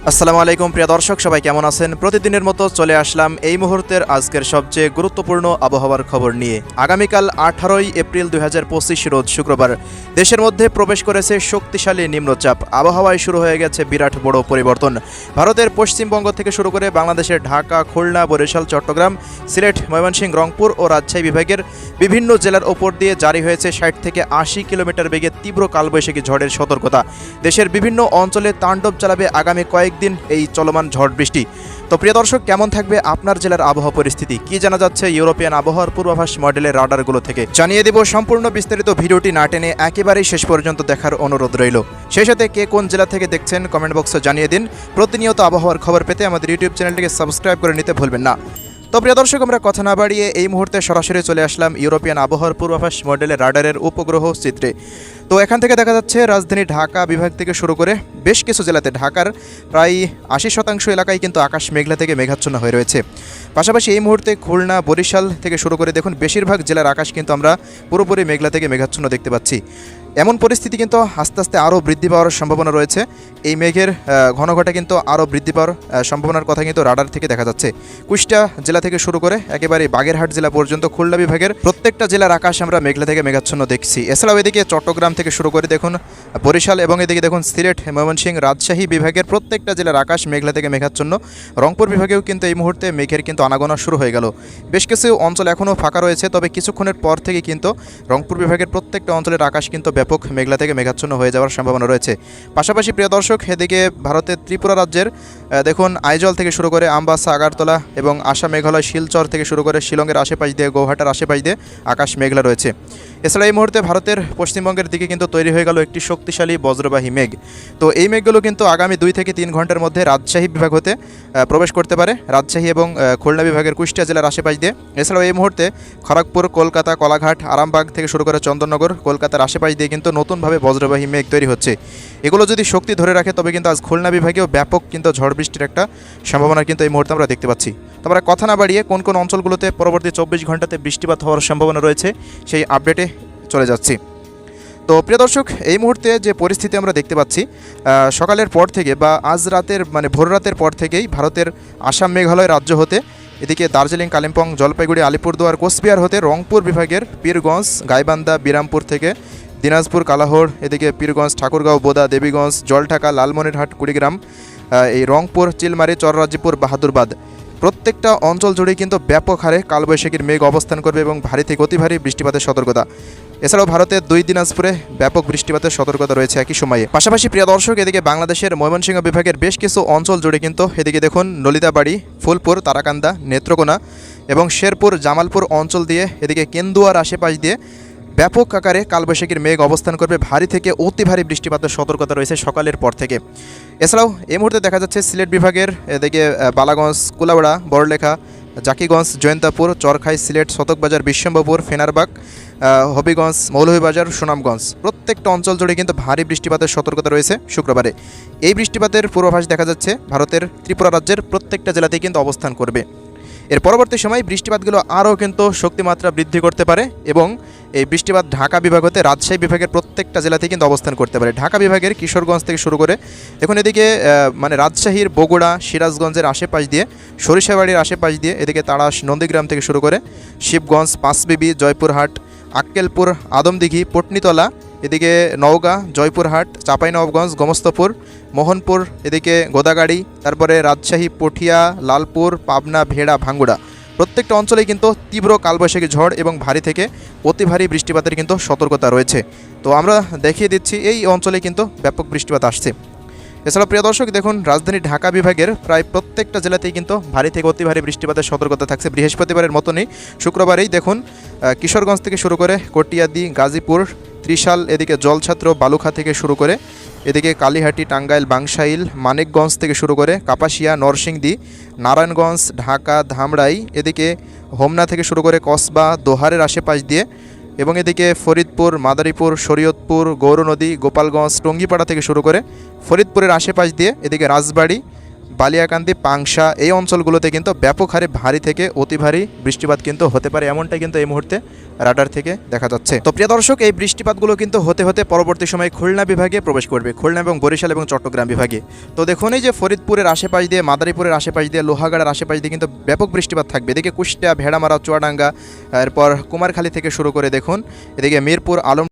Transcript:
আসসালামু আলাইকুম প্রিয় দর্শক, সবাই কেমন আছেন? প্রতিদিনের মতো চলে আসলাম এই মুহূর্তের আজকের সবচেয়ে গুরুত্বপূর্ণ আবহাওয়ার খবর নিয়ে। আগামীকাল 18ই এপ্রিল 2025 রোজ শুক্রবার দেশের মধ্যে প্রবেশ করেছে শক্তিশালী নিম্নচাপ। আবহাওয়ায় শুরু হয়ে গেছে বিরাট বড় পরিবর্তন। ভারতের পশ্চিমবঙ্গ থেকে শুরু করে বাংলাদেশের ঢাকা, খুলনা, বরিশাল, চট্টগ্রাম, সিলেট, ময়মনসিংহ, রংপুর ও রাজশাহী বিভাগের বিভিন্ন জেলার ওপর দিয়ে জারি হয়েছে 60 থেকে 80 কিলোমিটার বেগে তীব্র কালবৈশাখী ঝড়ের সতর্কতা। দেশের বিভিন্ন অঞ্চলে তাণ্ডব চালাবে আগামী কয়েকদিন এই চলমান ঝড় বৃষ্টি। তো প্রিয় দর্শক, কেমন থাকবে আপনার জেলার আবহাওয়া পরিস্থিতি, কি জানা যাচ্ছে ইউরোপিয়ান আবহাওয়ার পূর্বাভাস মডেলের রাডারগুলো থেকে, জানিয়ে দেব। সম্পূর্ণ বিস্তারিত ভিডিওটি না টেনে একেবারেই শেষ পর্যন্ত দেখার অনুরোধ রইল। সেই সাথে কে কোন জেলা থেকে দেখছেন কমেন্ট বক্সে জানিয়ে দিন। প্রতিনিয়ত আবহাওয়ার খবর পেতে আমাদের ইউটিউব চ্যানেলটিকে সাবস্ক্রাইব করে নিতে ভুলবেন না। তো প্রিয় দর্শক, আমরা কথা না বাড়িয়ে এই মুহূর্তে সরাসরি চলে আসলাম ইউরোপিয়ান আবহাওয়ার পূর্বাভাস মডেলের রাডারের উপগ্রহ চিত্রে। তো এখান থেকে দেখা যাচ্ছে রাজধানী ঢাকা বিভাগ থেকে শুরু করে বেশ কিছু জেলাতে, ঢাকার প্রায় 80% এলাকায় কিন্তু আকাশ মেঘলা থেকে মেঘাচ্ছন্ন হয়ে রয়েছে। পাশাপাশি এই মুহূর্তে খুলনা, বরিশাল থেকে শুরু করে দেখুন বেশিরভাগ জেলার আকাশ কিন্তু আমরা পুরোপুরি মেঘলা থেকে মেঘাচ্ছন্ন দেখতে পাচ্ছি। এমন পরিস্থিতি কিন্তু আস্তে আস্তে আরও বৃদ্ধি পাওয়ার সম্ভাবনা রয়েছে। এই মেঘের ঘনঘটা কিন্তু আরও বৃদ্ধি পাওয়ার সম্ভাবনার কথা কিন্তু রাডার থেকে দেখা যাচ্ছে। কুষ্টিয়া জেলা থেকে শুরু করে একেবারে বাগেরহাট জেলা পর্যন্ত খুলনা বিভাগের প্রত্যেকটা জেলার আকাশ আমরা মেঘলা থেকে মেঘাচ্ছন্ন দেখছি। এছাড়াও এদিকে চট্টগ্রাম থেকে শুরু করে দেখুন বরিশাল এবং এদিকে দেখুন সিলেট, ময়মনসিংহ, রাজশাহী বিভাগের প্রত্যেকটা জেলার আকাশ মেঘলা থেকে মেঘাচ্ছন্ন। রংপুর বিভাগেও কিন্তু এই মুহূর্তে মেঘের কিন্তু আনাগোনা শুরু হয়ে গেল। বেশ কিছু অঞ্চল এখনও ফাঁকা রয়েছে, তবে কিছুক্ষণের পর থেকে কিন্তু রংপুর বিভাগের প্রত্যেকটা অঞ্চলের আকাশ কিন্তু ব্যাপক মেঘলা থেকে মেঘাচ্ছন্ন হয়ে যাওয়ার সম্ভাবনা রয়েছে। পাশাপাশি প্রিয় দর্শক, এদিকে ভারতের ত্রিপুরা রাজ্যের দেখুন আইজল থেকে শুরু করে আমবাসা, আগরতলা এবং আসাম, মেঘালয়, শিলচর থেকে শুরু করে শিলংয়ের আশেপাশ দিয়ে, গৌহাটার আশেপাশ দিয়ে আকাশ মেঘলা রয়েছে। এছাড়া এই মুহূর্তে ভারতের পশ্চিমবঙ্গের দিকে কিন্তু তৈরি হয়ে গেল একটি শক্তিশালী বজ্রবাহী মেঘ। তো এই মেঘগুলো কিন্তু আগামী 2 থেকে 3 ঘন্টার মধ্যে রাজশাহী বিভাগ হতে প্রবেশ করতে পারে, রাজশাহী এবং খুলনা বিভাগের কুষ্টিয়া জেলার আশেপাশ দিয়ে। এছাড়াও এই মুহূর্তে খড়গপুর, কলকাতা, কলাঘাট, আরামবাগ থেকে শুরু করে চন্দননগর, কলকাতার আশেপাশ দিয়ে কিন্তু নতুনভাবে বজ্রবাহী মেঘ তৈরি হচ্ছে। এগুলো যদি শক্তি ধরে রাখে তবে কিন্তু আজ খুলনা বিভাগেও ব্যাপক কিন্তু ঝড় বৃষ্টির একটা সম্ভাবনা কিন্তু এই মুহূর্তে আমরা দেখতে পাচ্ছি। তো আমরা কথা না বাড়িয়ে কোন কোন অঞ্চলগুলোতে পরবর্তী 24 ঘন্টাতে বৃষ্টিপাত হওয়ার সম্ভাবনা রয়েছে সেই আপডেটে চলে যাচ্ছি। তো প্রিয় দর্শক, এই মুহূর্তে যে পরিস্থিতি আমরা দেখতে পাচ্ছি, সকালের পর থেকে বা আজ রাতের ভোর রাতের পর থেকেই ভারতের আসাম, মেঘালয় রাজ্য হতে এদিকে দার্জিলিং, কালিম্পং, জলপাইগুড়ি, আলিপুরদুয়ার, কোচবিহার হতে রংপুর বিভাগের পীরগঞ্জ, গাইবান্ধা, বিরামপুর থেকে দিনাজপুর, কালাহোড়, এদিকে পীরগঞ্জ, ঠাকুরগাঁও, বোদা, দেবীগঞ্জ, জলঢাকা, লালমনিরহাট, কুড়িগ্রাম, এই রংপুর, চিলমারি, চররাজিপুর, বাহাদুরবাদ প্রত্যেকটা অঞ্চল জুড়েই কিন্তু ব্যাপক হারে কালবৈশাখীর মেঘ অবস্থান করবে এবং ভারী থেকে অতি ভারী বৃষ্টিপাতের সতর্কতা। এছাড়াও ভারতের 2 দিনাজপুরে ব্যাপক বৃষ্টিপাতের সতর্কতা রয়েছে একই সময়ে। পাশাপাশি প্রিয় দর্শক, এদিকে বাংলাদেশের ময়মনসিংহ বিভাগের বেশ কিছু অঞ্চল জুড়ে কিন্তু এদিকে দেখুন নলিতাবাড়ি, ফুলপুর, তারাকান্দা, নেত্রকোনা এবং শেরপুর, জামালপুর অঞ্চল দিয়ে এদিকে কেন্দুয়ার আশেপাশ দিয়ে ব্যাপক আকারে কালবৈশাখীর মেঘ অবস্থান করবে, ভারী থেকে অতি ভারী বৃষ্টিপাতের সতর্কতা রয়েছে সকালের পর থেকে। এছাড়াও এই মুহূর্তে দেখা যাচ্ছে সিলেট বিভাগের এদিকে বালাগঞ্জ, কুলাউড়া, বড়লেখা, জাকিগঞ্জ, জয়ন্তাপুর, চরখাই, সিলেট, শতকবাজার, বিশ্বম্ভরপুর, ফেনারবাগ, হবিগঞ্জ, মৌলভীবাজার, সুনামগঞ্জ প্রত্যেকটা অঞ্চল জুড়ে কিন্তু ভারী বৃষ্টিপাতের সতর্কতা রয়েছে শুক্রবারে। এই বৃষ্টিপাতের পূর্বাভাস দেখা যাচ্ছে ভারতের ত্রিপুরা রাজ্যের প্রত্যেকটা জেলাতেই কিন্তু অবস্থান করবে। এর পরবর্তী সময় বৃষ্টিপাতগুলো আরও কিন্তু শক্তিমাত্রা বৃদ্ধি করতে পারে এবং এই বৃষ্টিপাত ঢাকা বিভাগ হতে রাজশাহী বিভাগের প্রত্যেকটা জেলাতেই কিন্তু অবস্থান করতে পারে। ঢাকা বিভাগের কিশোরগঞ্জ থেকে শুরু করে দেখুন এদিকে রাজশাহীর বগুড়া, সিরাজগঞ্জের আশেপাশ দিয়ে, সরিষাবাড়ির আশেপাশ দিয়ে, এদিকে তাড়াশ, নন্দীগ্রাম থেকে শুরু করে শিবগঞ্জ, পাঁচবিবি, জয়পুরহাট, আক্কেলপুর, আদমদিঘি, পটনীতলা, এদিকে নওগাঁ, জয়পুরহাট, চাঁপাইনবাবগঞ্জ, গোমস্তপুর, মোহনপুর, এদিকে গোদাগাড়ি, তারপরে রাজশাহী, পটিয়া, লালপুর, পাবনা, ভেড়া, ভাঙ্গুড়া প্রত্যেকটা অঞ্চলেই কিন্তু তীব্র কালবৈশাখী ঝড় এবং ভারী থেকে অতি ভারী বৃষ্টিপাতের কিন্তু সতর্কতা রয়েছে। তো আমরা দেখিয়ে দিচ্ছি এই অঞ্চলে কিন্তু ব্যাপক বৃষ্টিপাত আসছে। এছাড়া প্রিয় দর্শক, দেখুন রাজধানী ঢাকা বিভাগের প্রায় প্রত্যেকটা জেলাতেই কিন্তু ভারী থেকে অতি ভারী বৃষ্টিপাতের সতর্কতা থাকছে। বৃহস্পতিবারের মতনই শুক্রবারেই দেখুন কিশোরগঞ্জ থেকে শুরু করে কটিয়াদি, গাজীপুর, ত্রিশাল, এদিকে জলছাত্র, বালুখা থেকে শুরু করে এদিকে কালীহাটি, টাঙ্গাইল, বাংশাইল, মানিকগঞ্জ থেকে শুরু করে কাপাসিয়া, নরসিংদী, নারায়ণগঞ্জ, ঢাকা, ধামরাই, এদিকে হোমনা থেকে শুরু করে কসবা, দোহারের আশেপাশ দিয়ে এবং এদিকে ফরিদপুর, মাদারীপুর, শরীয়তপুর, গৌরনদী, গোপালগঞ্জ, টঙ্গিপাড়া থেকে শুরু করে ফরিদপুরের আশেপাশ দিয়ে এদিকে রাজবাড়ী, বালিয়াকান্দি, পাংশা এই অঞ্চলগুলোতে কিন্তু ব্যাপক হারে ভারী থেকে অতি ভারী বৃষ্টিপাত কিন্তু হতে পারে, এমনটাই কিন্তু এই মুহূর্তে রাডার থেকে দেখা যাচ্ছে। তো প্রিয় দর্শক, এই বৃষ্টিপাতগুলো কিন্তু হতে হতে পরবর্তী সময়ে খুলনা বিভাগে প্রবেশ করবে, খুলনা এবং বরিশাল এবং চট্টগ্রাম বিভাগে। তো দেখুন এই যে ফরিদপুরের আশেপাশ দিয়ে, মাদারীপুরের আশেপাশ দিয়ে, লোহাগাড়ার আশেপাশ দিয়ে কিন্তু ব্যাপক বৃষ্টিপাত থাকবে। এদিকে কুষ্টিয়া, ভেড়ামারা, চুয়াডাঙ্গা, এরপর কুমারখালী থেকে শুরু করে দেখুন এদিকে মিরপুর, আলম